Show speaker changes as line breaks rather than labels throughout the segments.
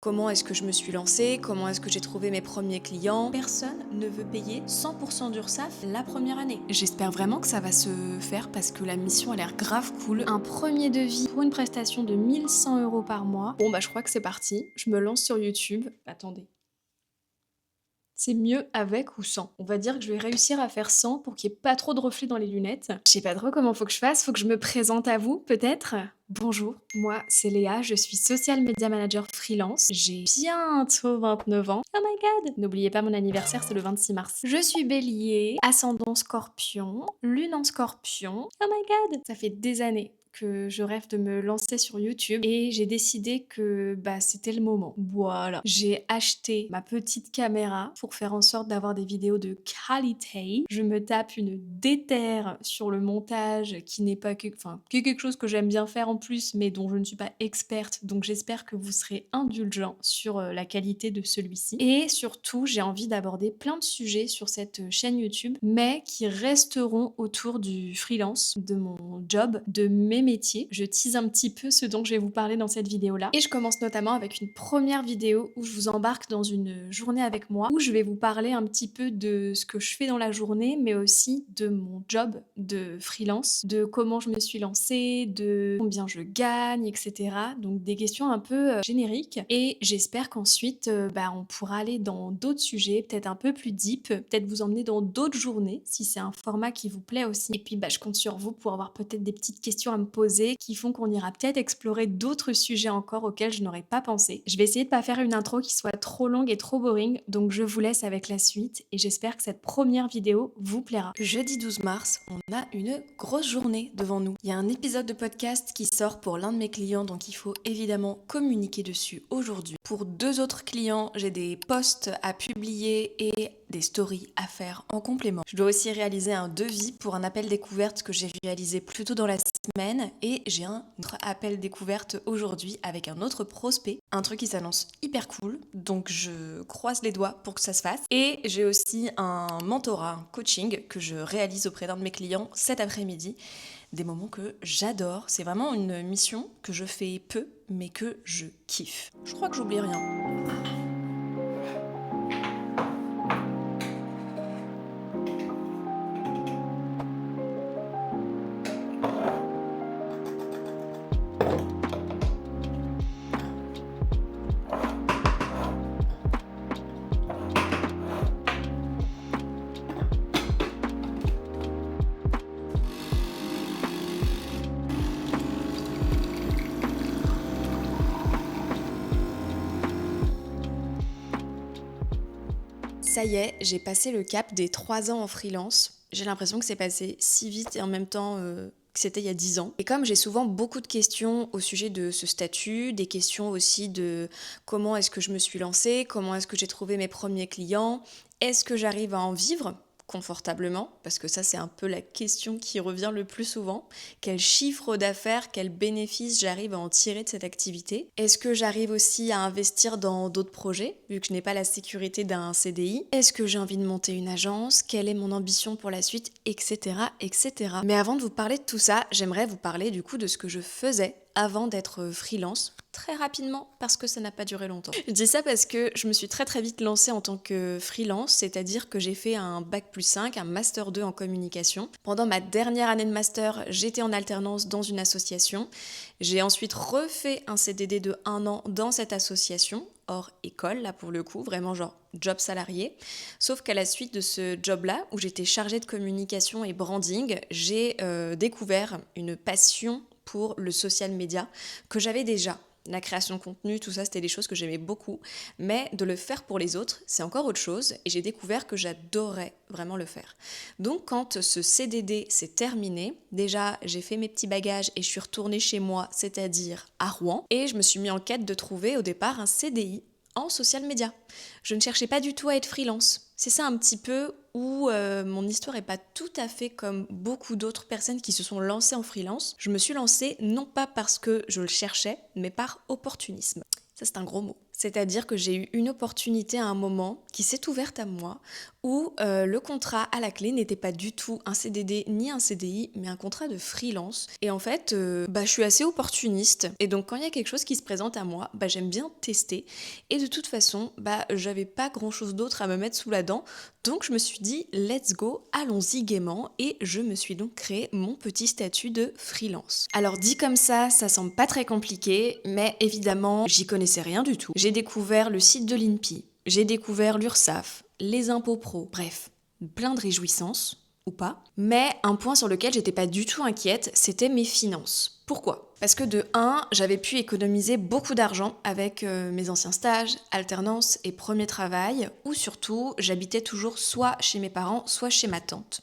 Comment est-ce que je me suis lancée? Comment est-ce que j'ai trouvé mes premiers clients? Personne ne veut payer 100% d'URSSAF la première année. J'espère vraiment que ça va se faire parce que la mission a l'air grave cool. Un premier devis pour une prestation de 1 100 € par mois. Bon bah je crois que c'est parti. Je me lance sur YouTube. Attendez. C'est mieux avec ou sans. On va dire que je vais réussir à faire sans pour qu'il y ait pas trop de reflets dans les lunettes. Je sais pas trop comment faut que je fasse, faut que je me présente à vous peut-être. Bonjour, moi c'est Léa, je suis social media manager freelance. J'ai bientôt 29 ans. Oh my god! N'oubliez pas mon anniversaire, c'est le 26 mars. Je suis bélier, ascendant scorpion, lune en scorpion. Oh my god! Ça fait des années que je rêve de me lancer sur YouTube et j'ai décidé que c'était le moment. Voilà. J'ai acheté ma petite caméra pour faire en sorte d'avoir des vidéos de qualité. Je me tape une déterre sur le montage qui n'est pas qui est quelque chose que j'aime bien faire en plus mais dont je ne suis pas experte. Donc j'espère que vous serez indulgents sur la qualité de celui-ci. Et surtout, j'ai envie d'aborder plein de sujets sur cette chaîne YouTube mais qui resteront autour du freelance, de mon job, de mes métiers. Je tease un petit peu ce dont je vais vous parler dans cette vidéo-là. Et je commence notamment avec une première vidéo où je vous embarque dans une journée avec moi, où je vais vous parler un petit peu de ce que je fais dans la journée, mais aussi de mon job de freelance, de comment je me suis lancée, de combien je gagne, etc. Donc des questions un peu génériques. Et j'espère qu'ensuite, on pourra aller dans d'autres sujets, peut-être un peu plus deep, peut-être vous emmener dans d'autres journées, si c'est un format qui vous plaît aussi. Et puis je compte sur vous pour avoir peut-être des petites questions à me poser qui font qu'on ira peut-être explorer d'autres sujets encore auxquels je n'aurais pas pensé. Je vais essayer de pas faire une intro qui soit trop longue et trop boring, donc je vous laisse avec la suite et j'espère que cette première vidéo vous plaira. Jeudi 12 mars, on a une grosse journée devant nous. Il y a un épisode de podcast qui sort pour l'un de mes clients, donc il faut évidemment communiquer dessus aujourd'hui. Pour 2 autres clients, j'ai des posts à publier et des stories à faire en complément. Je dois aussi réaliser un devis pour un appel découverte que j'ai réalisé plus tôt dans la semaine et j'ai un autre appel découverte aujourd'hui avec un autre prospect, un truc qui s'annonce hyper cool, donc je croise les doigts pour que ça se fasse. Et j'ai aussi un mentorat, un coaching que je réalise auprès d'un de mes clients cet après-midi. Des moments que j'adore, c'est vraiment une mission que je fais peu mais que je kiffe. Je crois que j'oublie rien. Ça y est, j'ai passé le cap des 3 ans en freelance. J'ai l'impression que c'est passé si vite et en même temps que c'était il y a 10 ans. Et comme j'ai souvent beaucoup de questions au sujet de ce statut, des questions aussi de comment est-ce que je me suis lancée, comment est-ce que j'ai trouvé mes premiers clients, est-ce que j'arrive à en vivre confortablement, parce que ça c'est un peu la question qui revient le plus souvent. Quel chiffre d'affaires, quel bénéfice j'arrive à en tirer de cette activité? Est-ce que j'arrive aussi à investir dans d'autres projets, vu que je n'ai pas la sécurité d'un CDI? Est-ce que j'ai envie de monter une agence? Quelle est mon ambition pour la suite? Etc. etc. Mais avant de vous parler de tout ça, j'aimerais vous parler du coup de ce que je faisais avant d'être freelance, très rapidement parce que ça n'a pas duré longtemps. Je dis ça parce que je me suis très très vite lancée en tant que freelance, c'est-à-dire que j'ai fait un bac+5, un master 2 en communication. Pendant ma dernière année de master, j'étais en alternance dans une association. J'ai ensuite refait un CDD de 1 an dans cette association, hors école là pour le coup, vraiment genre job salarié. Sauf qu'à la suite de ce job-là, où j'étais chargée de communication et branding, j'ai découvert une passion pour le social media que j'avais déjà. La création de contenu, tout ça, c'était des choses que j'aimais beaucoup. Mais de le faire pour les autres, c'est encore autre chose. Et j'ai découvert que j'adorais vraiment le faire. Donc, quand ce CDD s'est terminé, déjà, j'ai fait mes petits bagages et je suis retournée chez moi, c'est-à-dire à Rouen. Et je me suis mis en quête de trouver au départ un CDI en social media. Je ne cherchais pas du tout à être freelance. C'est ça un petit peu où mon histoire n'est pas tout à fait comme beaucoup d'autres personnes qui se sont lancées en freelance. Je me suis lancée non pas parce que je le cherchais, mais par opportunisme. Ça, c'est un gros mot. C'est-à-dire que j'ai eu une opportunité à un moment qui s'est ouverte à moi où le contrat à la clé n'était pas du tout un CDD ni un CDI, mais un contrat de freelance. Et en fait, je suis assez opportuniste. Et donc, quand il y a quelque chose qui se présente à moi, j'aime bien tester. Et de toute façon, j'avais pas grand-chose d'autre à me mettre sous la dent. Donc, je me suis dit, let's go, allons-y gaiement. Et je me suis donc créé mon petit statut de freelance. Alors, dit comme ça semble pas très compliqué, mais évidemment, j'y connaissais rien du tout. J'ai découvert le site de l'INPI, j'ai découvert l'URSSAF, les impôts pro, bref, plein de réjouissances, ou pas. Mais un point sur lequel j'étais pas du tout inquiète, c'était mes finances. Pourquoi ? Parce que de 1, j'avais pu économiser beaucoup d'argent avec mes anciens stages, alternances et premiers travail, ou surtout, j'habitais toujours soit chez mes parents, soit chez ma tante,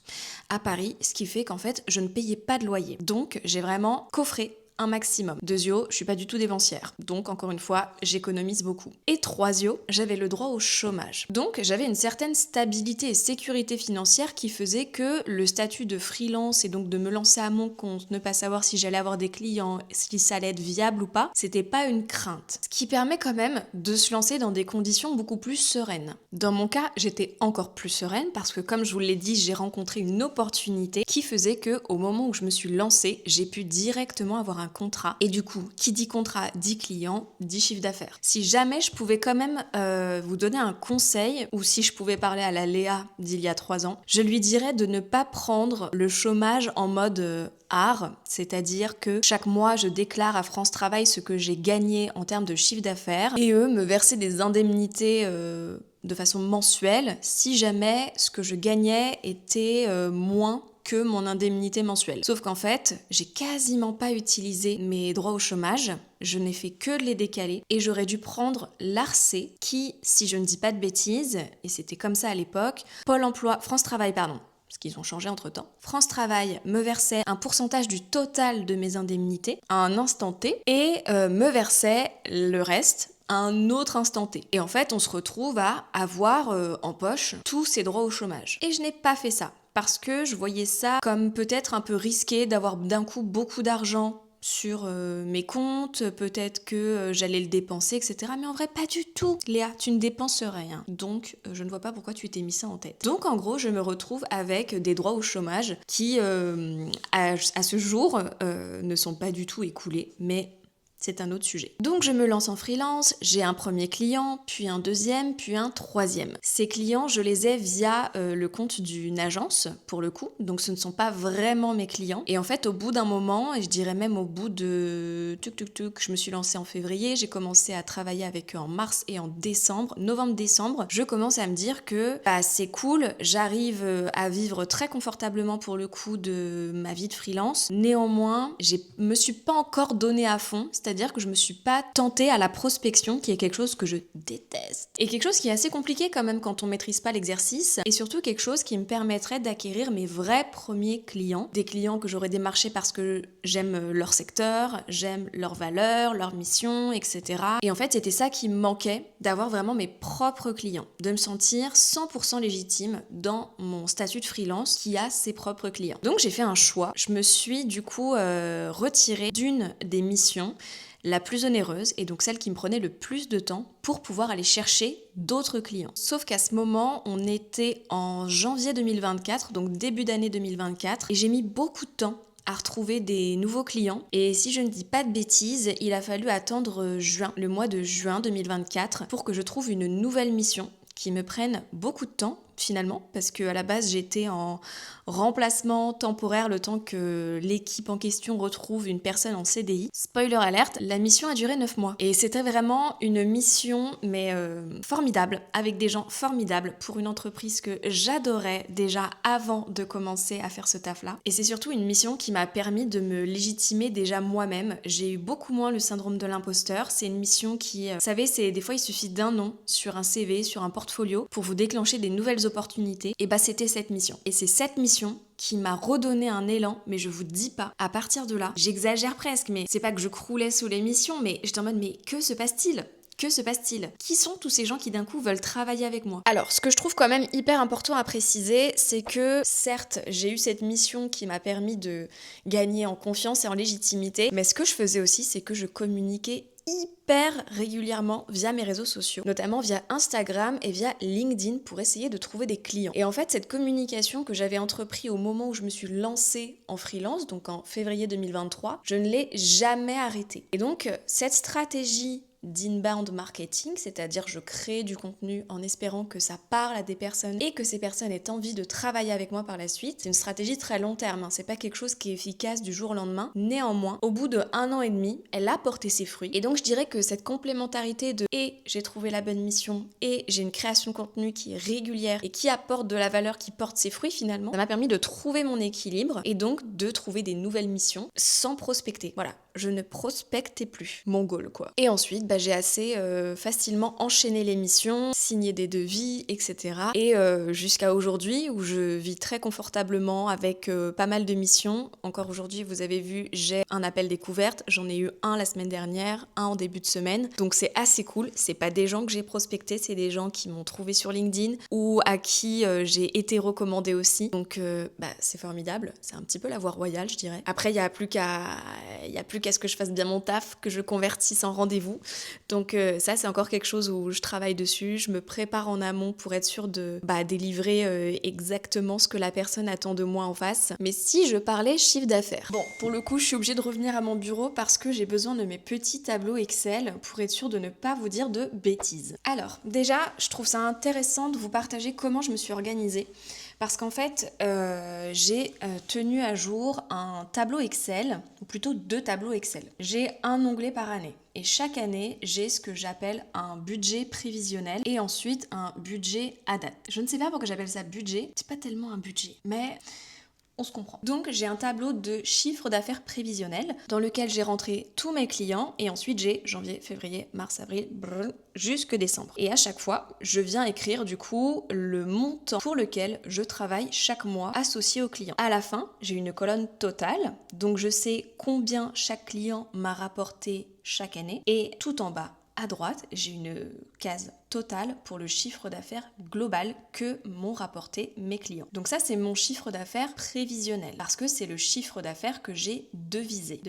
à Paris, ce qui fait qu'en fait, je ne payais pas de loyer. Donc, j'ai vraiment coffré un maximum. 2, je suis pas du tout dépensière. Donc, encore une fois, j'économise beaucoup. Et 3, j'avais le droit au chômage. Donc, j'avais une certaine stabilité et sécurité financière qui faisait que le statut de freelance et donc de me lancer à mon compte, ne pas savoir si j'allais avoir des clients, si ça allait être viable ou pas, c'était pas une crainte. Ce qui permet quand même de se lancer dans des conditions beaucoup plus sereines. Dans mon cas, j'étais encore plus sereine parce que, comme je vous l'ai dit, j'ai rencontré une opportunité qui faisait que, au moment où je me suis lancée, j'ai pu directement avoir un contrat. Et du coup, qui dit contrat, dit client, dit chiffre d'affaires. Si jamais je pouvais quand même vous donner un conseil, ou si je pouvais parler à la Léa d'il y a 3 ans, je lui dirais de ne pas prendre le chômage en mode art, c'est-à-dire que chaque mois, je déclare à France Travail ce que j'ai gagné en termes de chiffre d'affaires, et eux me verser des indemnités de façon mensuelle, si jamais ce que je gagnais était moins que mon indemnité mensuelle. Sauf qu'en fait, j'ai quasiment pas utilisé mes droits au chômage, je n'ai fait que de les décaler et j'aurais dû prendre l'ARCE qui, si je ne dis pas de bêtises, et c'était comme ça à l'époque, Pôle emploi, France Travail, pardon, parce qu'ils ont changé entre-temps. France Travail me versait un pourcentage du total de mes indemnités à un instant T et me versait le reste à un autre instant T. Et en fait, on se retrouve à avoir en poche tous ces droits au chômage. Et je n'ai pas fait ça parce que je voyais ça comme peut-être un peu risqué d'avoir d'un coup beaucoup d'argent sur mes comptes, peut-être que j'allais le dépenser, etc. Mais en vrai, pas du tout. Léa, tu ne dépenses rien. Donc, je ne vois pas pourquoi tu t'es mis ça en tête. Donc, en gros, je me retrouve avec des droits au chômage qui, à ce jour, ne sont pas du tout écoulés, mais c'est un autre sujet. Donc je me lance en freelance, j'ai un premier client, puis un deuxième, puis un troisième. Ces clients, je les ai via le compte d'une agence, pour le coup, donc ce ne sont pas vraiment mes clients. Et en fait, au bout d'un moment, et je dirais même au bout de je me suis lancée en février, j'ai commencé à travailler avec eux en mars et en décembre, novembre-décembre, je commence à me dire que c'est cool, j'arrive à vivre très confortablement pour le coup de ma vie de freelance. Néanmoins, je me suis pas encore donnée à fond, c'est-à-dire que je me suis pas tentée à la prospection, qui est quelque chose que je déteste. Et quelque chose qui est assez compliqué quand même quand on maîtrise pas l'exercice, et surtout quelque chose qui me permettrait d'acquérir mes vrais premiers clients, des clients que j'aurais démarchés parce que j'aime leur secteur, j'aime leurs valeurs, leur mission, etc. Et en fait, c'était ça qui me manquait, d'avoir vraiment mes propres clients, de me sentir 100% légitime dans mon statut de freelance qui a ses propres clients. Donc j'ai fait un choix, je me suis du coup retirée d'une des missions la plus onéreuse et donc celle qui me prenait le plus de temps pour pouvoir aller chercher d'autres clients. Sauf qu'à ce moment, on était en janvier 2024, donc début d'année 2024, et j'ai mis beaucoup de temps à retrouver des nouveaux clients. Et si je ne dis pas de bêtises, il a fallu attendre juin, le mois de juin 2024, pour que je trouve une nouvelle mission qui me prenne beaucoup de temps finalement, parce qu'à la base j'étais en remplacement temporaire le temps que l'équipe en question retrouve une personne en CDI. Spoiler alerte, la mission a duré 9 mois. Et c'était vraiment une mission, mais formidable, avec des gens formidables, pour une entreprise que j'adorais déjà avant de commencer à faire ce taf-là. Et c'est surtout une mission qui m'a permis de me légitimer déjà moi-même. J'ai eu beaucoup moins le syndrome de l'imposteur. C'est une mission qui, vous savez, des fois il suffit d'un nom sur un CV, sur un portfolio, pour vous déclencher des nouvelles opportunités. Et c'était cette mission. Et c'est cette mission qui m'a redonné un élan, mais je vous dis pas, à partir de là, j'exagère presque, mais c'est pas que je croulais sous les missions, mais j'étais en mode, mais que se passe-t-il ? Que se passe-t-il ? Qui sont tous ces gens qui d'un coup veulent travailler avec moi ? Alors, ce que je trouve quand même hyper important à préciser, c'est que certes, j'ai eu cette mission qui m'a permis de gagner en confiance et en légitimité, mais ce que je faisais aussi, c'est que je communiquais hyper régulièrement via mes réseaux sociaux, notamment via Instagram et via LinkedIn pour essayer de trouver des clients. Et en fait, cette communication que j'avais entreprise au moment où je me suis lancée en freelance, donc en février 2023, je ne l'ai jamais arrêtée. Et donc, cette stratégie d'inbound marketing, c'est-à-dire je crée du contenu en espérant que ça parle à des personnes et que ces personnes aient envie de travailler avec moi par la suite. C'est une stratégie très long terme, hein. C'est pas quelque chose qui est efficace du jour au lendemain. Néanmoins, au bout de 1 an et demi, elle a porté ses fruits. Et donc je dirais que cette complémentarité de et j'ai trouvé la bonne mission et j'ai une création de contenu qui est régulière et qui apporte de la valeur, qui porte ses fruits finalement, ça m'a permis de trouver mon équilibre et donc de trouver des nouvelles missions sans prospecter. Voilà, je ne prospectais plus. Mon goal quoi. Et ensuite, j'ai assez facilement enchaîné les missions, signé des devis, etc. Et jusqu'à aujourd'hui où je vis très confortablement avec pas mal de missions. Encore aujourd'hui, vous avez vu, j'ai un appel découverte. J'en ai eu un la semaine dernière, un en début de semaine. Donc c'est assez cool. C'est pas des gens que j'ai prospectés, c'est des gens qui m'ont trouvé sur LinkedIn ou à qui j'ai été recommandée aussi. Donc c'est formidable. C'est un petit peu la voie royale, je dirais. Après, il n'y a plus qu'à ce que je fasse bien mon taf, que je convertisse en rendez-vous. Donc ça, c'est encore quelque chose où je travaille dessus. Je me prépare en amont pour être sûre de délivrer exactement ce que la personne attend de moi en face. Mais si je parlais chiffre d'affaires. Bon, pour le coup, je suis obligée de revenir à mon bureau parce que j'ai besoin de mes petits tableaux Excel pour être sûre de ne pas vous dire de bêtises. Alors, déjà, je trouve ça intéressant de vous partager comment je me suis organisée. Parce qu'en fait, j'ai tenu à jour un tableau Excel, ou plutôt 2 tableaux Excel. J'ai un onglet par année. Et chaque année, j'ai ce que j'appelle un budget prévisionnel et ensuite un budget à date. Je ne sais pas pourquoi j'appelle ça budget. C'est pas tellement un budget, mais on se comprend. Donc j'ai un tableau de chiffre d'affaires prévisionnel dans lequel j'ai rentré tous mes clients et ensuite j'ai janvier, février, mars, avril, jusque décembre. Et à chaque fois, je viens écrire du coup le montant pour lequel je travaille chaque mois associé au client. À la fin, j'ai une colonne totale, donc je sais combien chaque client m'a rapporté chaque année et tout en bas, à droite, j'ai une case totale pour le chiffre d'affaires global que m'ont rapporté mes clients. Donc ça, c'est mon chiffre d'affaires prévisionnel parce que c'est le chiffre d'affaires que j'ai devisé.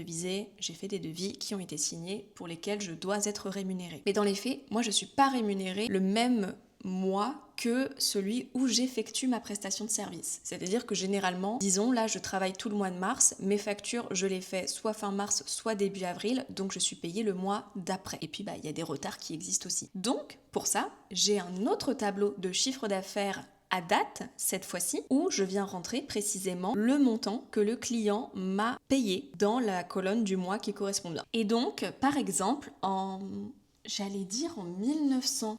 J'ai fait des devis qui ont été signés pour lesquels je dois être rémunérée. Mais dans les faits, moi, je ne suis pas rémunérée le même mois que celui où j'effectue ma prestation de service. C'est-à-dire que généralement, disons là je travaille tout le mois de mars, mes factures je les fais soit fin mars, soit début avril, donc je suis payée le mois d'après. Et puis il y a des retards qui existent aussi. Donc pour ça, j'ai un autre tableau de chiffre d'affaires à date, cette fois-ci, où je viens rentrer précisément le montant que le client m'a payé dans la colonne du mois qui correspond bien. Et donc, par exemple, en 1900...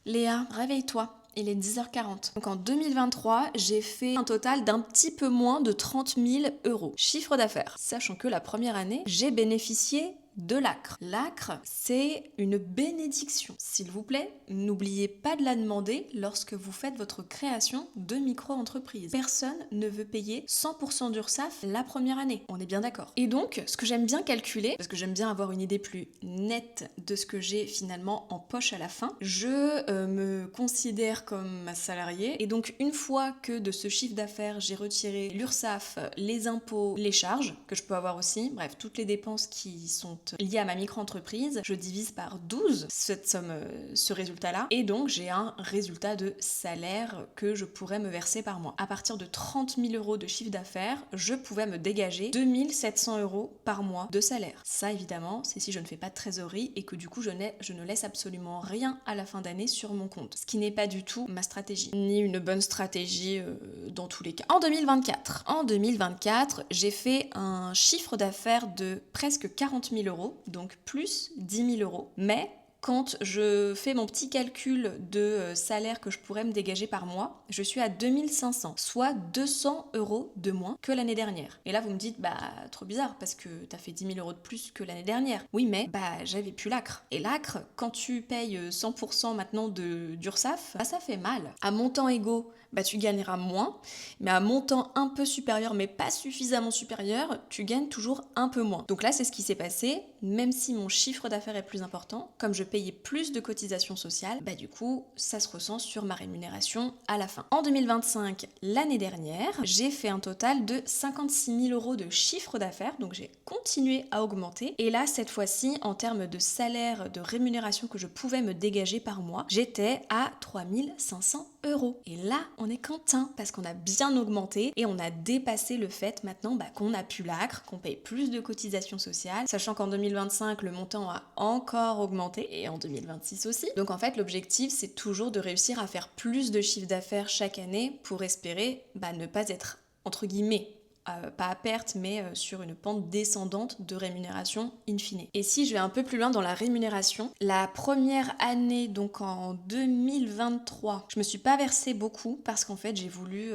Léa, réveille-toi, il est 10h40. Donc en 2023, j'ai fait un total d'un petit peu moins de 30 000 euros. Chiffre d'affaires. Sachant que la première année, j'ai bénéficié de l'ACRE. L'ACRE, c'est une bénédiction. S'il vous plaît, n'oubliez pas de la demander lorsque vous faites votre création de micro-entreprise. Personne ne veut payer 100% d'URSSAF la première année. On est bien d'accord. Et donc, ce que j'aime bien calculer, parce que j'aime bien avoir une idée plus nette de ce que j'ai finalement en poche à la fin, je me considère comme ma salariée. Et donc, une fois que de ce chiffre d'affaires, j'ai retiré l'URSSAF, les impôts, les charges que je peux avoir aussi, bref, toutes les dépenses qui sont liées à ma micro-entreprise, je divise par 12 cette somme, ce résultat-là, et donc j'ai un résultat de salaire que je pourrais me verser par mois. À partir de 30 000 euros de chiffre d'affaires, je pouvais me dégager 2 700 euros par mois de salaire. Ça, évidemment, c'est si je ne fais pas de trésorerie et que du coup, je ne laisse absolument rien à la fin d'année sur mon compte. Ce qui n'est pas du tout ma stratégie, ni une bonne stratégie dans tous les cas. En 2024, j'ai fait un chiffre d'affaires de presque 40 000 euros, donc plus 10 000 euros. Mais quand je fais mon petit calcul de salaire que je pourrais me dégager par mois, je suis à 2500, soit 200 euros de moins que l'année dernière. Et là, vous me dites, trop bizarre, parce que t'as fait 10 000 euros de plus que l'année dernière. Oui, mais j'avais plus l'ACRE. Et l'ACRE, quand tu payes 100% maintenant d'URSSAF, ça fait mal. À montant égaux, tu gagneras moins, mais à montant un peu supérieur, mais pas suffisamment supérieur, tu gagnes toujours un peu moins. Donc là, c'est ce qui s'est passé. même si mon chiffre d'affaires est plus important, comme je payais plus de cotisations sociales, bah du coup, ça se ressent sur ma rémunération à la fin. En 2025, l'année dernière, j'ai fait un total de 56 000 euros de chiffre d'affaires, donc j'ai continué à augmenter. Et là, cette fois-ci, en termes de salaire, de rémunération que je pouvais me dégager par mois, j'étais à 3500 euros. Et là, on est content parce qu'on a bien augmenté et on a dépassé le fait maintenant qu'on a pu l'ACRE, qu'on paye plus de cotisations sociales, sachant qu'en 2025, le montant a encore augmenté et en 2026 aussi. Donc en fait, l'objectif, c'est toujours de réussir à faire plus de chiffre d'affaires chaque année pour espérer ne pas être, entre guillemets, pas à perte, mais sur une pente descendante de rémunération in fine. Et si je vais un peu plus loin dans la rémunération, la première année, donc en 2023, je me suis pas versé beaucoup parce qu'en fait j'ai voulu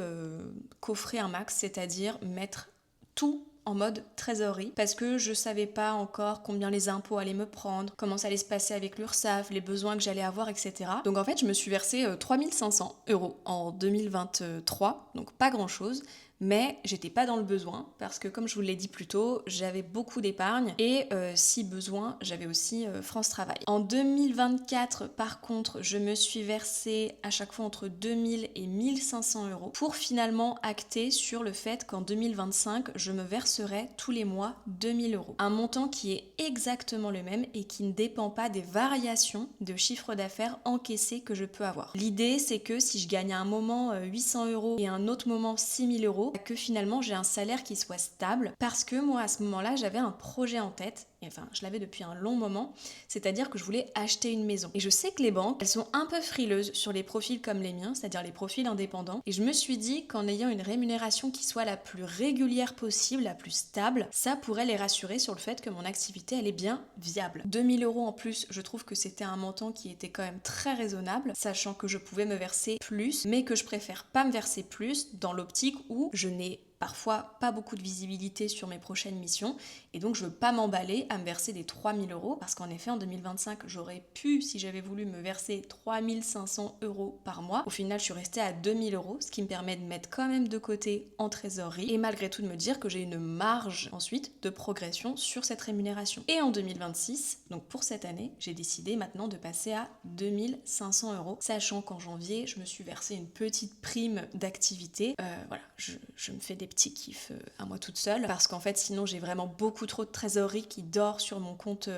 coffrer un max, c'est-à-dire mettre tout en mode trésorerie parce que je savais pas encore combien les impôts allaient me prendre, comment ça allait se passer avec l'URSSAF, les besoins que j'allais avoir, etc. Donc en fait, je me suis versé 3500 euros en 2023, donc pas grand chose. Mais j'étais pas dans le besoin parce que comme je vous l'ai dit plus tôt, j'avais beaucoup d'épargne et si besoin, j'avais aussi France Travail. En 2024, par contre, je me suis versée à chaque fois entre 2000 et 1500 euros pour finalement acter sur le fait qu'en 2025, je me verserai tous les mois 2000 euros. Un montant qui est exactement le même et qui ne dépend pas des variations de chiffre d'affaires encaissé que je peux avoir. L'idée, c'est que si je gagne à un moment 800 euros et à un autre moment 6000 euros, que finalement j'ai un salaire qui soit stable parce que moi à ce moment-là j'avais un projet en tête, et enfin je l'avais depuis un long moment, c'est-à-dire que je voulais acheter une maison. Et je sais que les banques, elles sont un peu frileuses sur les profils comme les miens, c'est-à-dire les profils indépendants, et je me suis dit qu'en ayant une rémunération qui soit la plus régulière possible, la plus stable, ça pourrait les rassurer sur le fait que mon activité elle est bien viable. 2000 euros en plus, je trouve que c'était un montant qui était quand même très raisonnable, sachant que je pouvais me verser plus, mais que je préfère pas me verser plus dans l'optique où je n'ai parfois pas beaucoup de visibilité sur mes prochaines missions et donc je veux pas m'emballer à me verser des 3000 euros parce qu'en effet en 2025 j'aurais pu, si j'avais voulu, me verser 3500 euros par mois. Au final je suis restée à 2000 euros, ce qui me permet de mettre quand même de côté en trésorerie et malgré tout de me dire que j'ai une marge ensuite de progression sur cette rémunération. Et en 2026, donc pour cette année, j'ai décidé maintenant de passer à 2500 euros, sachant qu'en janvier je me suis versé une petite prime d'activité. Voilà, je me fais des petits kiffs à moi toute seule parce qu'en fait sinon j'ai vraiment beaucoup trop de trésorerie qui dort sur mon compte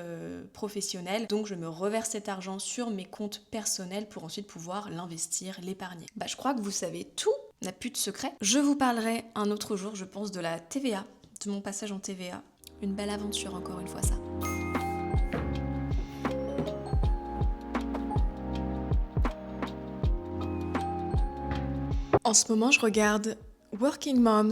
professionnel, donc je me reverse cet argent sur mes comptes personnels pour ensuite pouvoir l'investir, l'épargner. Je crois que vous savez tout, n'a plus de secret. Je vous parlerai un autre jour, je pense, de la TVA, de mon passage en TVA. Une belle aventure encore une fois ça. En ce moment, je regarde Working Moms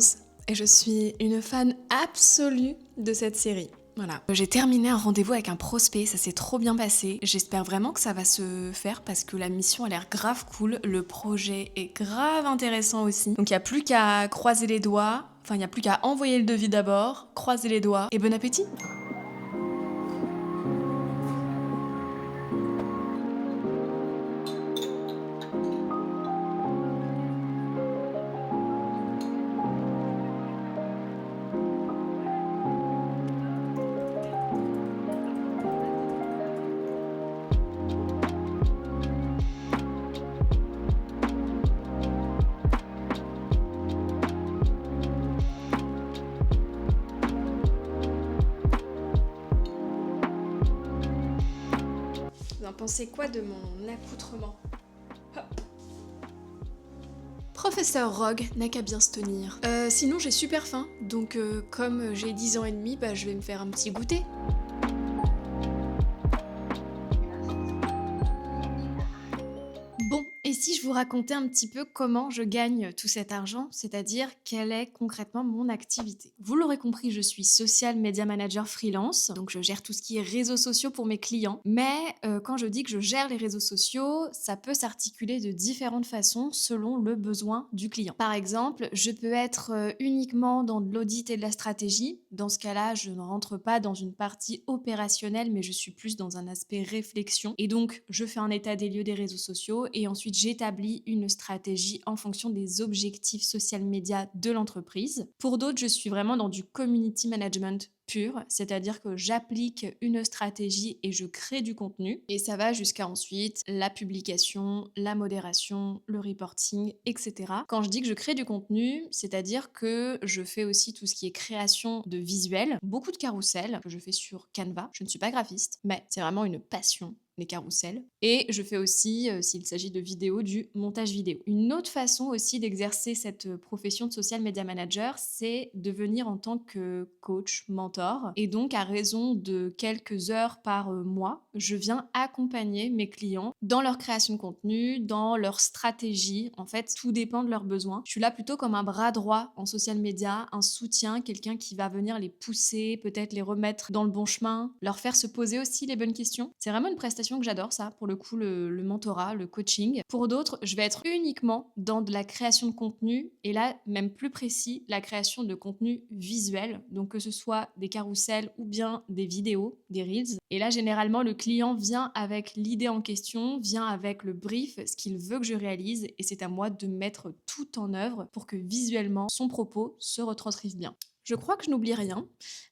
et je suis une fan absolue de cette série. Voilà. J'ai terminé un rendez-vous avec un prospect, ça s'est trop bien passé. J'espère vraiment que ça va se faire parce que la mission a l'air grave cool, le projet est grave intéressant aussi. Donc il n'y a plus qu'à croiser les doigts, enfin il n'y a plus qu'à envoyer le devis d'abord, croiser les doigts et bon appétit. Vous en pensez quoi de mon accoutrement ? Hop. Professeur Rogue n'a qu'à bien se tenir. Sinon j'ai super faim, donc comme j'ai 10 ans et demi, je vais me faire un petit goûter. Bon, et si je vous racontais un petit peu comment je gagne tout cet argent, c'est-à-dire quelle est concrètement mon activité. Vous l'aurez compris, je suis social media manager freelance, donc je gère tout ce qui est réseaux sociaux pour mes clients. Mais quand je dis que je gère les réseaux sociaux, ça peut s'articuler de différentes façons selon le besoin du client. Par exemple, je peux être uniquement dans de l'audit et de la stratégie. Dans ce cas-là, je ne rentre pas dans une partie opérationnelle, mais je suis plus dans un aspect réflexion. Et donc, je fais un état des lieux des réseaux sociaux et ensuite j'établis une stratégie en fonction des objectifs social media de l'entreprise. Pour d'autres, je suis vraiment dans du community management pur, c'est-à-dire que j'applique une stratégie et je crée du contenu. Et ça va jusqu'à ensuite la publication, la modération, le reporting, etc. Quand je dis que je crée du contenu, c'est-à-dire que je fais aussi tout ce qui est création de visuels, beaucoup de carousels que je fais sur Canva. Je ne suis pas graphiste, mais c'est vraiment une passion, les carousels. Et je fais aussi, s'il s'agit de vidéos, du montage vidéo. Une autre façon aussi d'exercer cette profession de social media manager, c'est de venir en tant que coach, mentor. Et donc, à raison de quelques heures par mois, je viens accompagner mes clients dans leur création de contenu, dans leur stratégie. En fait, tout dépend de leurs besoins. Je suis là plutôt comme un bras droit en social media, un soutien, quelqu'un qui va venir les pousser, peut-être les remettre dans le bon chemin, leur faire se poser aussi les bonnes questions. C'est vraiment une prestation que j'adore, ça, pour le coup, le mentorat, le coaching. Pour d'autres, je vais être uniquement dans de la création de contenu, et là, même plus précis, la création de contenu visuel, donc que ce soit des carousels ou bien des vidéos, des reels. Et là, généralement, le client vient avec l'idée en question, vient avec le brief, ce qu'il veut que je réalise, et c'est à moi de mettre tout en œuvre pour que visuellement, son propos se retranscrive bien. Je crois que je n'oublie rien,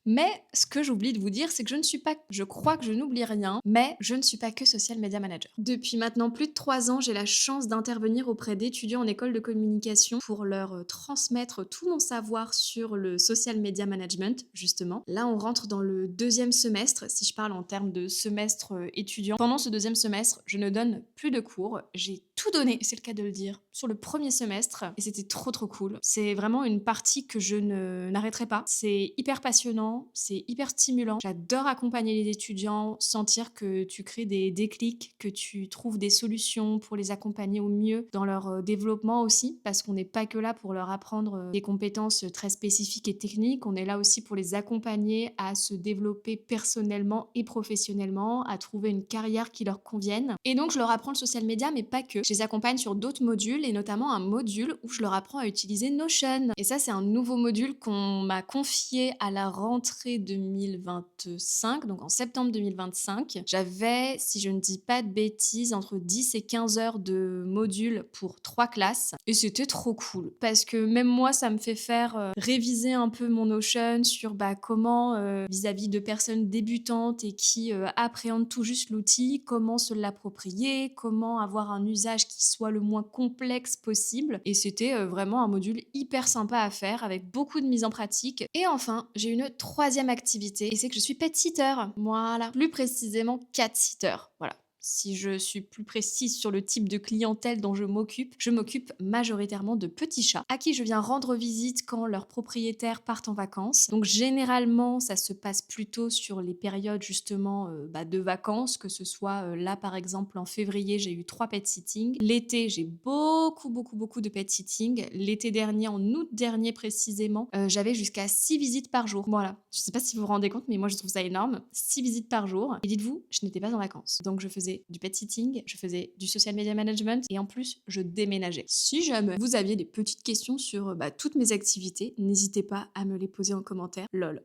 mais ce que j'oublie de vous dire, c'est que je crois que je n'oublie rien, mais je ne suis pas que social media manager. Depuis maintenant plus de 3 ans, j'ai la chance d'intervenir auprès d'étudiants en école de communication pour leur transmettre tout mon savoir sur le social media management, justement. Là, on rentre dans le 2e semestre, si je parle en termes de semestre étudiant. Pendant ce 2e semestre, je ne donne plus de cours. J'ai tout donné, c'est le cas de le dire, sur le 1er semestre, et c'était trop cool. C'est vraiment une partie que je n'arrêterai pas. C'est hyper passionnant, c'est hyper stimulant. J'adore accompagner les étudiants, sentir que tu crées des déclics, que tu trouves des solutions pour les accompagner au mieux dans leur développement aussi, parce qu'on n'est pas que là pour leur apprendre des compétences très spécifiques et techniques, on est là aussi pour les accompagner à se développer personnellement et professionnellement, à trouver une carrière qui leur convienne. Et donc je leur apprends le social media, mais pas que. Je les accompagne sur d'autres modules, et notamment un module où je leur apprends à utiliser Notion. Et ça, c'est un nouveau module qu'on m'a confié à la rentrée 2025, donc en septembre 2025. J'avais, si je ne dis pas de bêtises, entre 10 et 15 heures de module pour 3 classes. Et c'était trop cool, parce que même moi, ça me fait faire réviser un peu mon Notion sur comment, vis-à-vis de personnes débutantes et qui appréhendent tout juste l'outil, comment se l'approprier, comment avoir un usage qui soit le moins complexe possible. Et c'était vraiment un module hyper sympa à faire, avec beaucoup de mise en pratique. Et enfin, j'ai une 3e activité, et c'est que je suis pet sitter. Voilà, plus précisément cat sitter. Voilà. Si je suis plus précise sur le type de clientèle dont je m'occupe majoritairement de petits chats à qui je viens rendre visite quand leurs propriétaires partent en vacances. Donc généralement, ça se passe plutôt sur les périodes justement de vacances, que ce soit là par exemple en février, j'ai eu 3 pet sittings. L'été, j'ai beaucoup de pet sitting. L'été dernier, en août dernier précisément, j'avais jusqu'à 6 visites par jour. Voilà, je sais pas si vous vous rendez compte, mais moi je trouve ça énorme. 6 visites par jour. Et dites-vous, je n'étais pas en vacances. Donc je faisais du pet sitting, je faisais du social media management, et en plus, je déménageais. Si jamais vous aviez des petites questions sur toutes mes activités, n'hésitez pas à me les poser en commentaire. Lol,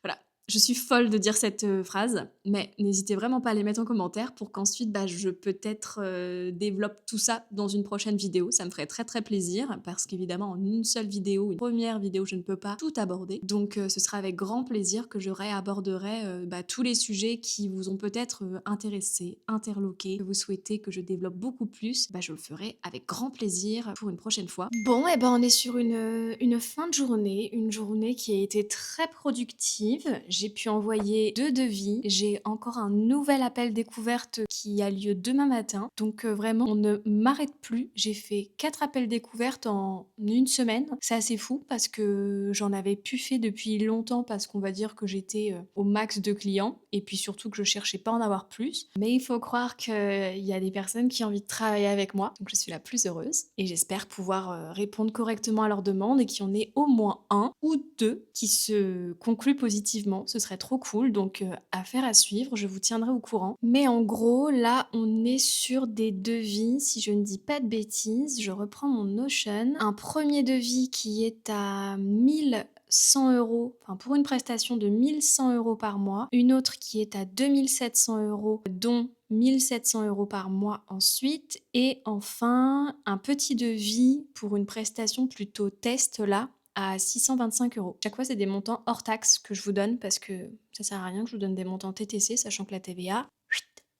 voilà. Je suis folle de dire cette phrase, mais n'hésitez vraiment pas à les mettre en commentaire pour qu'ensuite je peut-être développe tout ça dans une prochaine vidéo. Ça me ferait très plaisir, parce qu'évidemment en une seule vidéo, une première vidéo, je ne peux pas tout aborder. Donc ce sera avec grand plaisir que je réaborderai tous les sujets qui vous ont peut-être intéressé, interloqué, que vous souhaitez que je développe beaucoup plus. Je le ferai avec grand plaisir pour une prochaine fois. Bon, on est sur une fin de journée, une journée qui a été très productive. J'ai pu envoyer 2 devis. J'ai encore un nouvel appel découverte qui a lieu demain matin. Donc vraiment, on ne m'arrête plus. J'ai fait 4 appels découvertes en une semaine. C'est assez fou, parce que j'en avais plus fait depuis longtemps, parce qu'on va dire que j'étais au max de clients, et puis surtout que je cherchais pas à en avoir plus. Mais il faut croire qu'il y a des personnes qui ont envie de travailler avec moi. Donc je suis la plus heureuse, et j'espère pouvoir répondre correctement à leurs demandes, et qu'il y en ait au moins 1 ou 2 qui se concluent positivement. Ce serait trop cool, donc affaire à suivre, je vous tiendrai au courant. Mais en gros, là, on est sur des devis, si je ne dis pas de bêtises, je reprends mon Notion. Un premier devis qui est à 1 100 €, enfin pour une prestation de 1 100 € par mois, une autre qui est à 2 700 €, dont 1 700 € par mois ensuite, et enfin un petit devis pour une prestation plutôt test là, à 625 €. Chaque fois, c'est des montants hors taxes que je vous donne parce que ça sert à rien que je vous donne des montants TTC, sachant que la TVA,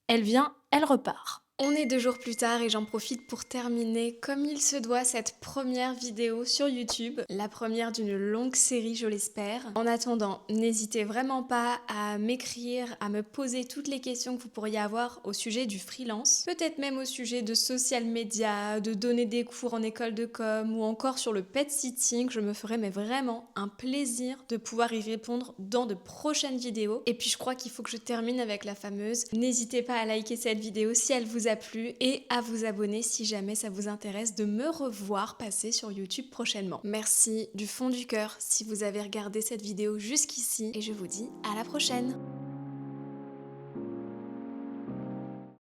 elle vient, elle repart. On est 2 jours plus tard et j'en profite pour terminer comme il se doit cette première vidéo sur YouTube, la première d'une longue série je l'espère. En attendant, n'hésitez vraiment pas à m'écrire, à me poser toutes les questions que vous pourriez avoir au sujet du freelance, peut-être même au sujet de social media, de donner des cours en école de com ou encore sur le pet sitting. Je me ferai mais vraiment un plaisir de pouvoir y répondre dans de prochaines vidéos. Et puis je crois qu'il faut que je termine avec la fameuse, n'hésitez pas à liker cette vidéo si elle vous a plu et à vous abonner si jamais ça vous intéresse de me revoir passer sur YouTube prochainement. Merci du fond du cœur si vous avez regardé cette vidéo jusqu'ici et je vous dis à la prochaine.